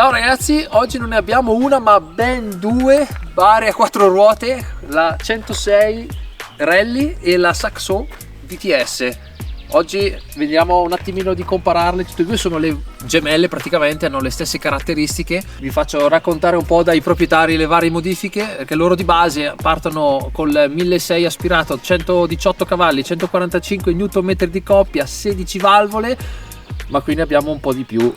Ciao ragazzi, oggi non ne abbiamo una ma ben due bare a quattro ruote, la 106 Rally e la Saxon VTS. Oggi vediamo un attimino di compararle, tutte e due sono le gemelle, praticamente hanno le stesse caratteristiche. Vi faccio raccontare un po' dai proprietari le varie modifiche, perché loro di base partono col 1600 aspirato, 118 cavalli, 145 Nm di coppia, 16 valvole, ma qui ne abbiamo un po' di più,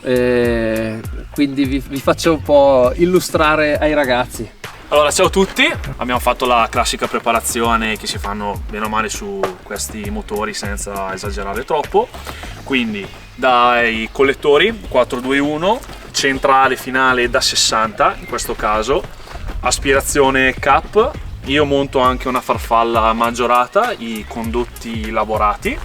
quindi vi faccio un po' illustrare ai ragazzi. Allora, ciao a tutti, abbiamo fatto la classica preparazione che si fanno bene o male su questi motori senza esagerare troppo. Quindi dai collettori 421, centrale finale da 60 in questo caso, aspirazione cap, io monto anche una farfalla maggiorata, i condotti lavorati.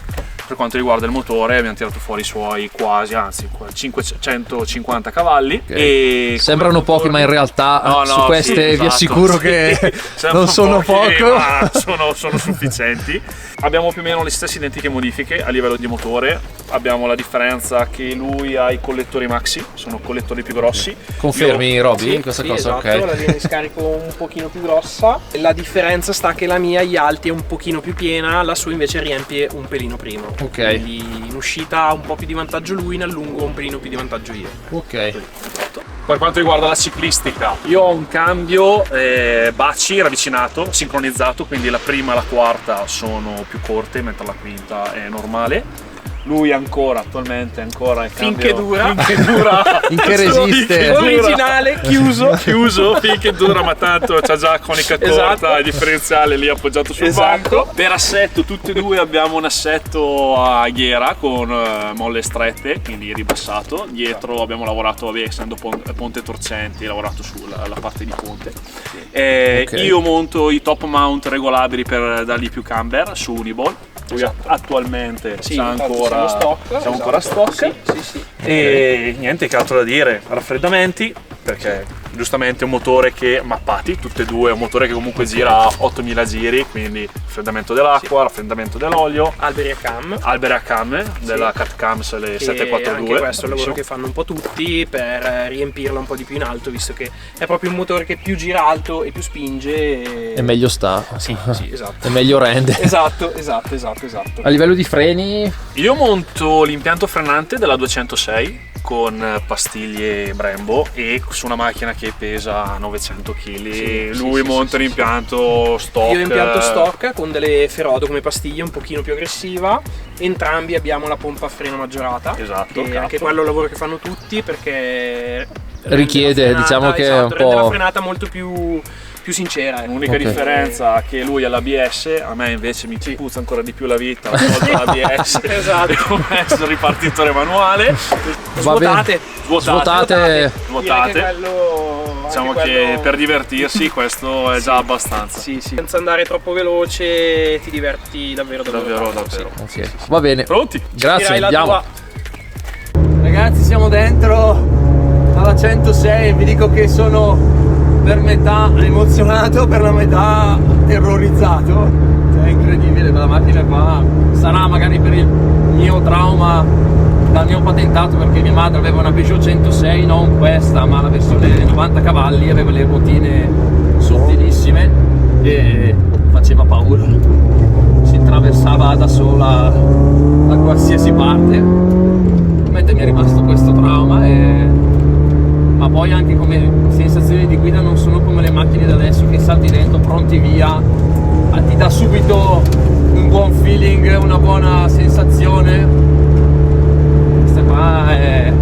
Per quanto riguarda il motore abbiamo tirato fuori i suoi quasi, anzi 550 cavalli, okay. E sembrano pochi ma in realtà su queste vi assicuro che non sono poco, ma sono sufficienti. Abbiamo più o meno le stesse identiche modifiche a livello di motore, abbiamo la differenza che lui ha i collettori maxi, sono collettori più grossi. Confermi Roby? Sì, questa sì, cosa? esatto, Okay. la linea di scarico un pochino più grossa, la differenza sta che la mia gli alti è un pochino più piena, la sua invece riempie un pelino prima. Ok. Quindi in uscita ha un po' più di vantaggio lui, in allungo un pelino più di vantaggio io. Ok. Per quanto riguarda la ciclistica, io ho un cambio baci ravvicinato, sincronizzato, quindi la prima e la quarta sono più corte, mentre la quinta è normale. Lui ancora, attualmente ancora il cambio Finché dura, finché resiste, originale, chiuso, finché dura, ma tanto c'ha già conica corta, esatto. Il differenziale lì appoggiato sul banco. Per assetto, tutti e due abbiamo un assetto a ghiera con molle strette, quindi ribassato. Dietro abbiamo lavorato, vabbè, essendo ponte torcenti, lavorato sulla parte di ponte. Okay. Io monto i top mount regolabili per dargli più camber su Uniball. Lui attualmente c'ha ancora stock. Sì. E niente che altro da dire, raffreddamenti, perché giustamente un motore che mappati, tutte e due, un motore che comunque gira a 8000 giri, quindi raffreddamento dell'acqua, raffreddamento dell'olio, alberi a cam della Cat Cams, le 742. Anche questo è un lavoro che fanno un po' tutti per riempirla un po' di più in alto, visto che è proprio un motore che più gira alto e più spinge e meglio sta. Sì, esatto. E meglio rende. Esatto. A livello di freni? Io monto l'impianto frenante della 206 con pastiglie Brembo e su una macchina che pesa 900 kg. Lui monta un impianto stock. Io impianto stock con delle Ferodo come pastiglie un pochino più aggressiva. Entrambi abbiamo la pompa a freno maggiorata. Esatto. E anche quello è un lavoro che fanno tutti perché richiede, diciamo che è un rende la po' frenata molto più sincera. L'unica differenza è che lui ha l'ABS, a me invece mi puzza ancora di più la vita, ho tolto l'ABS. Esatto. Ho messo il ripartitore manuale. Svuotate. Diciamo che per divertirsi questo è già abbastanza. Sì. Senza andare troppo veloce ti diverti davvero. Okay. Va bene. Pronti? Grazie, andiamo. Ragazzi, siamo dentro alla 106 e vi dico che sono per metà emozionato, per la metà terrorizzato. È incredibile, la macchina qua sarà magari per il mio trauma dal mio patentato, perché mia madre aveva una Peugeot 106, non questa ma la versione 90 cavalli, aveva le ruotine sottilissime e faceva paura, si attraversava da sola da qualsiasi parte. Ovviamente mi è rimasto questo trauma, ma poi anche come sensazioni di guida non sono come le macchine da adesso che salti dentro pronti via, ti dà subito un buon feeling, una buona sensazione. Questa qua è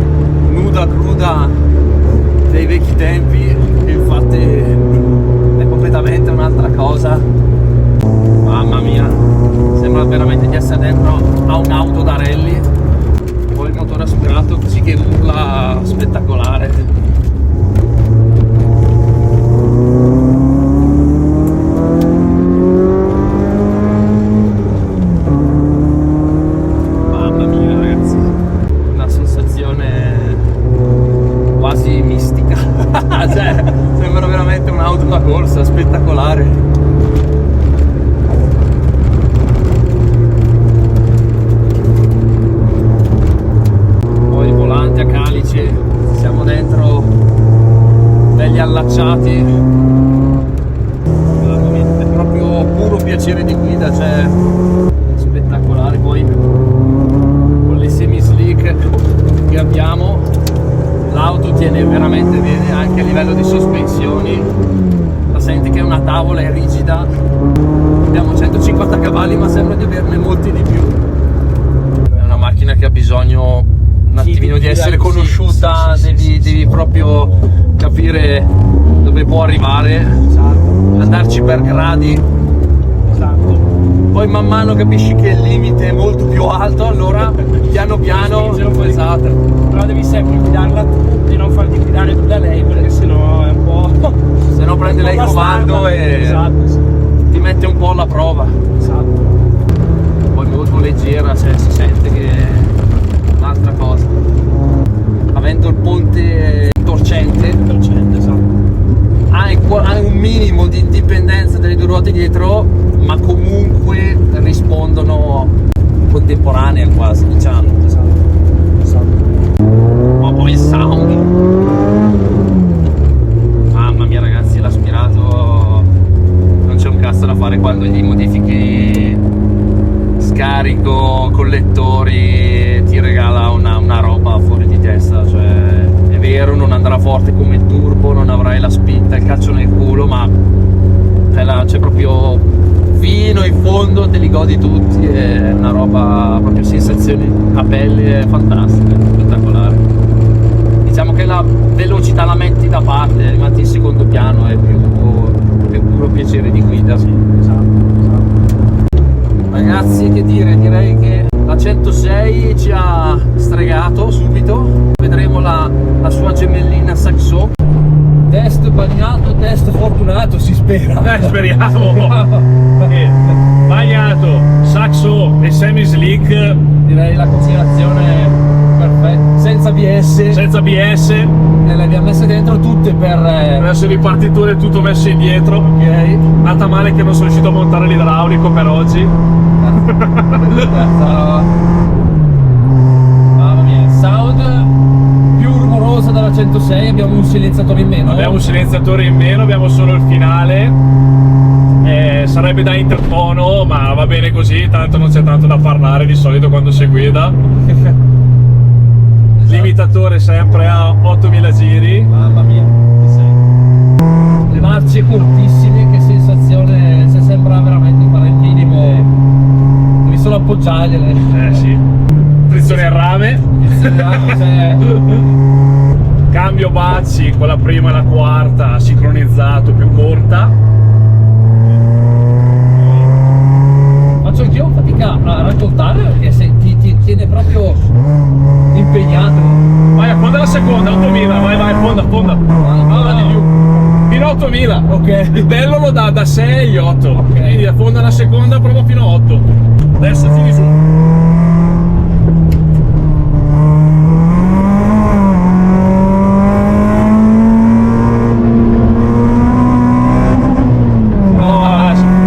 nuda, cruda dei vecchi tempi, che infatti è completamente un'altra cosa. Mamma mia, sembra veramente di essere dentro a un'auto da rally. Poi il motore aspirato così che urla, spettacolare. Cioè, sembra veramente un'auto da corsa, spettacolare. Poi il volante a calice, siamo dentro anche a livello di sospensioni la senti che una tavola è rigida. Abbiamo 150 cavalli ma sembra di averne molti di più. È una macchina che ha bisogno un attimino di essere conosciuta, devi proprio capire dove può arrivare, andarci per gradi, poi man mano capisci che il limite è molto più alto, allora piano piano, esatto, però devi sempre guidarla e non farti guidare tu da lei, perché sennò è un po', se no prende lei il comando e ti mette un po' alla prova. Poi molto leggera, cioè si sente che è un'altra cosa, avendo il ponte torcente, hai un minimo di indipendenza delle due ruote dietro, ma comunque rispondono contemporanea quasi, diciamo. Ma poi il sound, mamma mia ragazzi, l'aspirato non c'è un cazzo da fare quando gli modifichi scarico, collettori, ti regala una roba fuori di testa, cioè è vero non andrà forte come il turbo, non avrai la spinta, il calcio nel culo, ma c'è proprio fino in fondo, te li godi tutti, è una roba, proprio sensazioni a pelle fantastica, spettacolare. Diciamo che la velocità la metti da parte, rimani in secondo piano, è più puro piacere di guida. Ragazzi, che dire, direi che la 106 ci ha stregato subito, vedremo la sua gemellina Saxo. Test bagnato, test fortunato, si spera. Speriamo. Bagnato, Saxo e semi slick, direi la conciliazione perfetta, senza BS. senza BS, E le abbiamo messe dentro tutte per adesso ripartiture tutto messo indietro. ok. Nata male che non sono riuscito a montare l'idraulico per oggi. Mamma mia, sound più rumorosa della 106, abbiamo un silenziatore in meno. Abbiamo un silenziatore in meno, abbiamo solo il finale. Sarebbe da interfono, ma va bene così, tanto non c'è tanto da parlare di solito quando si guida. Limitatore sempre a 8000 giri. Mamma mia, che sei. Le marce cortissime, che sensazione, se sembra veramente fare il minimo. Devi solo appoggiargliele. Sì. Frizione a rame. Cioè, Cambio bacci con la prima e la quarta, sincronizzato, più corta. faccio anch'io fatica a raccontare perché ti tiene proprio impegnato. Vai, affonda la seconda, 8000, vai, affonda. Ancora di più. Fino a 8000, Ok. il bello lo dà da 6 8, Ok. quindi affonda la seconda, prova fino a 8. Adesso tiri su.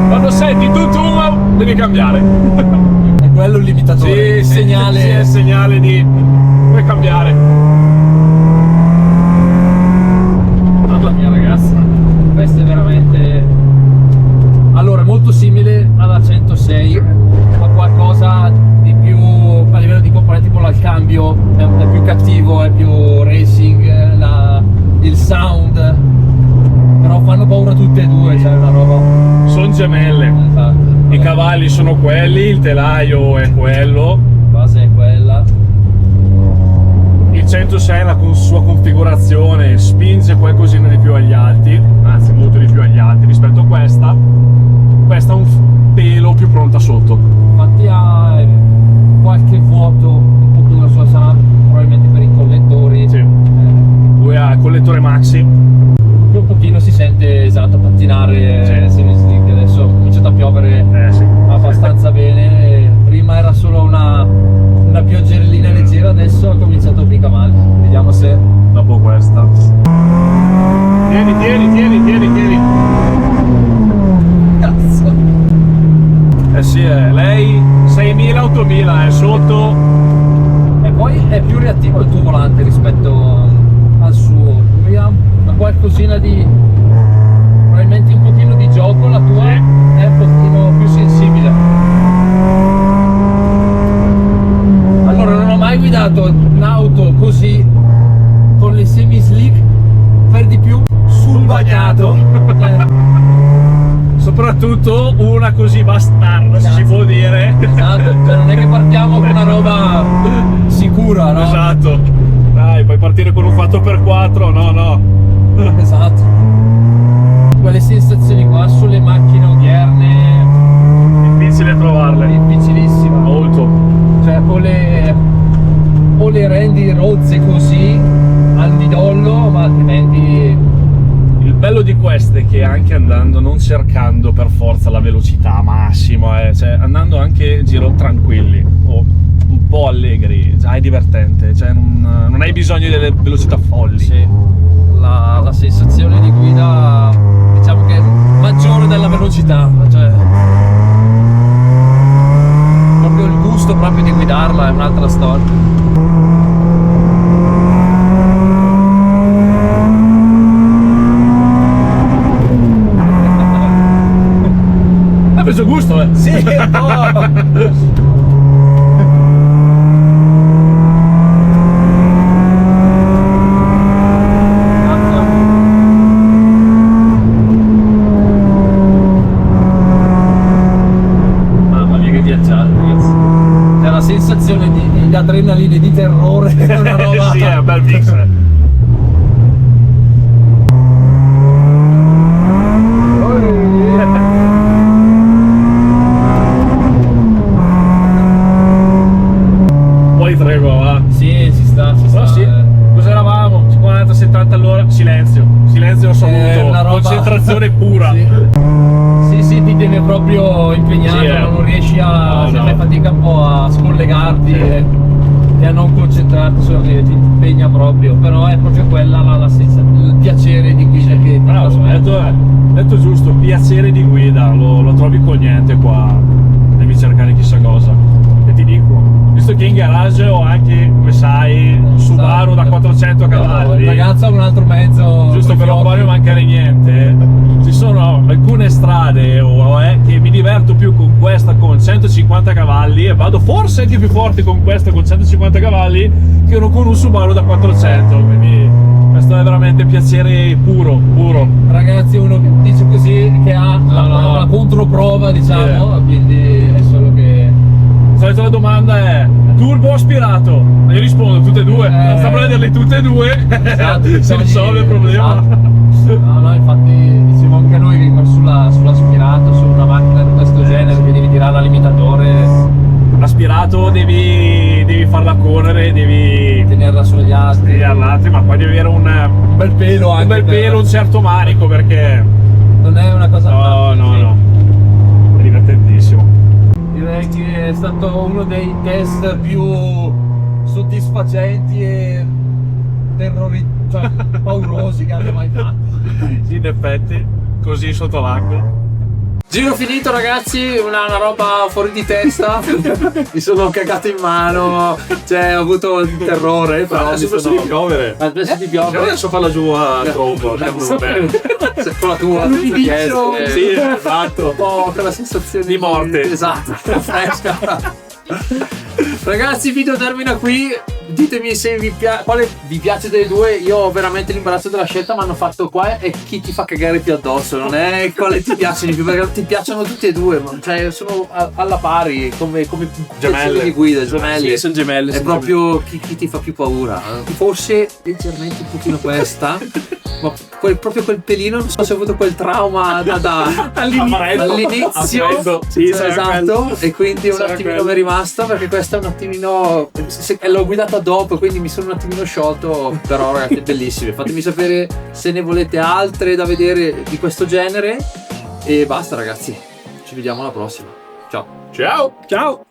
Quando senti tutto devi cambiare. È quello il limitatore, il segnale. Sì, è il segnale di puoi cambiare. Mamma mia ragazzi, questo è veramente, allora, molto simile alla 106, ma qualcosa di più a livello di componenti, tipo il cambio è più cattivo, è più racing, il sound, però fanno paura tutte e due, cioè una roba. Sono gemelle. Esatto. I cavalli sono quelli, il telaio è quello. La base è quella. Il 106 la sua configurazione spinge qualcosina di più agli alti, anzi molto di più agli alti rispetto a questa. Questa è un pelo più pronta sotto. Infatti ha qualche vuoto un pochino sulla, sarà probabilmente per i collettori. Sì. Lui ha il collettore maxi. Un pochino si sente, esatto, pattinare, Sì. semi-slick. Adesso ha cominciato a piovere Sì. abbastanza bene. Prima era solo una pioggerellina leggera, adesso ha cominciato mica male. Vediamo se Dopo questa. Tieni. cazzo. Sì, lei 6.000, 8.000 è sotto. E poi è più reattivo il tuo volante rispetto al suo. Lui ha qualcosina di, probabilmente un pochino di gioco, la tua Sì. è un pochino più sensibile. Allora, non ho mai guidato un'auto così con le semi slick, per di più bagnato. Soprattutto una così bastarda, se si può dire. Esatto, cioè non è che partiamo con una roba sicura, no? Esatto. Dai, puoi partire con un 4x4, no. Esatto. Quelle sensazioni qua sulle macchine odierne Difficile trovarle. difficilissime. Molto. Cioè o le rendi rozze così al midollo, ma altrimenti Il bello di queste è che anche andando, non cercando per forza la velocità massima, cioè andando anche giro tranquilli o un po' allegri, già è divertente, cioè non hai bisogno delle velocità folli. sì, la sensazione di guida diciamo che è maggiore della velocità, cioè proprio il gusto proprio di guidarla è un'altra storia. Hai preso gusto, eh? Sì, un po'. Mamma mia che viaggiare, ragazzi. C'è la sensazione di adrenalina e di terrore, è una roba. Sì, è un bel mix. Poi trego, va. Sì, ci sta. Però sì, cosa eravamo? 50-70 all'ora? Silenzio assoluto, una roba- concentrazione pura. Sì, ti tiene proprio impegnato, Sì, non riesci a. no. Fai fatica un po' a scollegarti e a non concentrarti, solo che ti impegna proprio. Però è proprio quella il piacere di guida che ti Bravo, hai detto giusto, piacere di guida, lo trovi con niente qua, devi cercare chissà cosa. E ti dico, visto che in garage ho anche, come sai, un Subaru da 400 Il cavalli, ragazzo ha un altro mezzo. giusto per non farmi mancare niente, ci sono alcune strade che mi diverto più con questa con 150 cavalli e vado forse anche più forte con questa con 150 cavalli che con un Subaru da 400, quindi questo è veramente piacere puro. Ragazzi, uno che dice così che ha la controprova, diciamo, quindi è solo che. Di solito la domanda è turbo o aspirato? Io rispondo tutte e due, basta prenderle tutte e due, Esatto, si risolve il problema. esatto. No, infatti dicevo anche noi che sull'aspirato, su una macchina di questo genere che devi tirare al limitatore, L'aspirato devi farla correre, devi tenerla sugli altri, all'altro, ma poi devi avere un bel pelo anche. bel pelo, un certo manico, perché Non è una cosa no, è divertentissimo. Direi che è stato uno dei test più soddisfacenti e cioè, paurosi che abbia mai fatto. Sì, in effetti, così sotto l'acqua. Giro finito, ragazzi, una roba fuori di testa. Mi sono cagato in mano, cioè ho avuto il terrore, però Adesso penso di piovere. Ha smesso di piovere. Adesso farla giù a tronco, Con la tua sì, esatto. un po' quella sensazione Di morte. Esatto, fresca. Ragazzi, il video termina qui. Ditemi se quale vi piace delle due. Io ho veramente l'imbarazzo della scelta, ma hanno fatto qua e chi ti fa cagare più addosso. Non è quale ti piace di più, perché ti piacciono tutti e due, cioè sono alla pari come Gemelle. di guida, gemelli. Sì, sono gemelle. È proprio chi ti fa più paura. Forse leggermente un pochino questa, ma proprio quel pelino, non so se ho avuto quel trauma all'inizio. Sì, esatto, e quindi un sarà attimino quello. mi è rimasta, perché questa è un attimino, l'ho guidata dopo, quindi mi sono un attimino sciolto. Però ragazzi, bellissime, fatemi sapere se ne volete altre da vedere di questo genere. E basta, ragazzi, ci vediamo alla prossima. Ciao. Ciao.